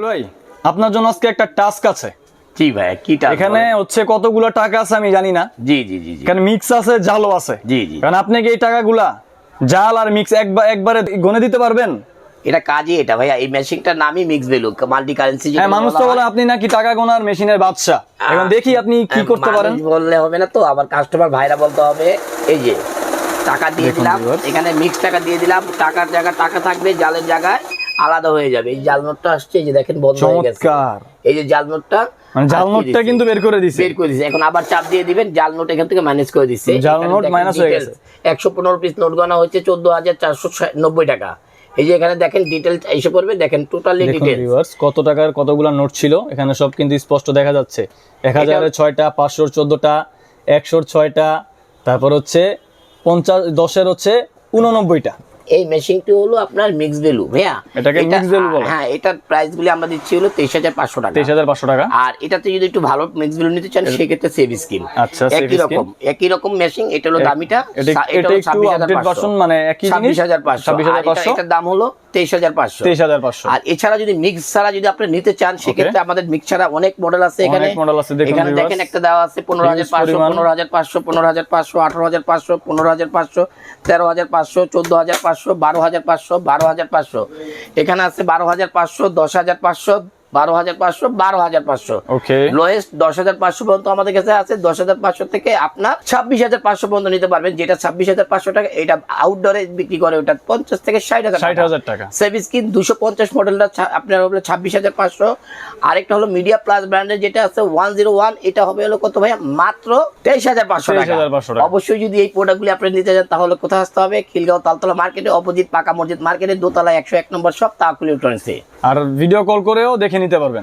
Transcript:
ভাই আপনার জন্য আজকে একটা টাস্ক আছে। জি ভাই, কি টাস্ক? এখানে হচ্ছে কতগুলো টাকা আছে আমি জানি না। জি জি জি জি, এখানে মিক্স আছে, জালও আছে। জি জি। কারণ আপনি কি এই টাকাগুলা জাল আর মিক্স একবারে গণে দিতে পারবেন? এটা কাজই এটা ভাইয়া, এই মেশিনটার নামই মিক্স ভ্যালু মাল্টি কারেন্সি। হ্যাঁ, মানুষ তো বলে আপনি নাকি টাকা গোনার মেশিনের বাদশা। এখন দেখি আপনি কি করতে পারেন। বললে হবে না তো, আবার কাস্টমার ভাইরা বলতে হবে। এই যে টাকা দিয়ে দিলাম, এখানে মিক্স টাকা দিয়ে দিলাম, টাকার জায়গা টাকা থাকবে, জালের জায়গায় আলাদা হয়ে যাবে। এই জাল নোটটা আসছে, এই যে দেখেন বন্ধ হয়ে গেছে। চমৎকার। এই যে জাল নোটটা, মানে জাল নোটটা কিন্তু বের করে দিছে। এখন আবার চাপ দিয়ে দিবেন, জাল নোট এখান থেকে ম্যানেজ করে দিচ্ছে। জাল নোট মাইনাস হয়ে গেছে। 115 পিস নোট গণা হচ্ছে 14,490 টাকা। এই যে এখানে দেখেন ডিটেইলস এসে পড়বে, দেখেন টোটালি ডিটেইলস কত টাকার কতগুলা নোট ছিল এখানে সব কিন্তু স্পষ্ট দেখা যাচ্ছে। 1000 এর 6টা, 500 এর 14টা, 100 এর 6টা, তারপর হচ্ছে 50 10 এর হচ্ছে 89টা। এই মেশিনটি হলো আপনার মিক্স ভ্যালু ভাইয়া, এটাকে মিক্স ভ্যালু বলে। হ্যাঁ, এটার প্রাইস গুলি আমরা দিচ্ছি হলো 23,500 টাকা। 23,500 টাকা। আর এটাতে যদি একটু ভালো মিক্স ভ্যালু নিতে চান সেক্ষেত্রে সেভ স্কিন। আচ্ছা, একই রকম মেশিন, এটা হলো দামিটা, এটা একটু আপডেট ভার্সন, মানে একই জিনিস 26,500। এটার দাম হলো 23,500। আর এছাড়া যদি মিক্স ছাড়া যদি আপনি নিতে চান সেক্ষেত্রে আমাদের মিক্স ছাড়া অনেক মডেল আছে। এখানে এখানে দেখেন একটা দেওয়া আছে 15,500, 15,500, 15,500, 18,500, 15,500, 13,500, 14,500, 12,500, 12,500। এখানে আছে 12,500, 10,500, 12,500, 12,500। ওকে, লোয়েস্ট 10,500 পর্যন্ত আমাদের কাছে আছে। 10,500 থেকে আপনার 26,500 পর্যন্ত নিতে পারবেন। যেটা 26,500 টাকা, এটা আউটডোরে বিক্রি করে ওটা 50 থেকে 60,000 টাকা। সেভ স্ক্রিন 250 মডেলটা আপনার হবে 26,500। আরেকটা হলো মিডিয়া প্লাস ব্র্যান্ডের যেটা আছে 101, এটা হবে হলো কত ভাইয়া? মাত্র 23,500 টাকা। অবশ্যই যদি এই প্রোডাক্টগুলি আপনি নিতে চান তাহলে কোথায় আসতে হবে? খিলগাঁও তালতলা মার্কেটে, অপোজিট পাকা মসজিদ মার্কেটে, দোতলায় 101 নম্বর শপ, তাওয়াক্কুল ইলেকট্রনিক্সে। আর ভিডিও কল করেও দেখে নিতে পারবেন।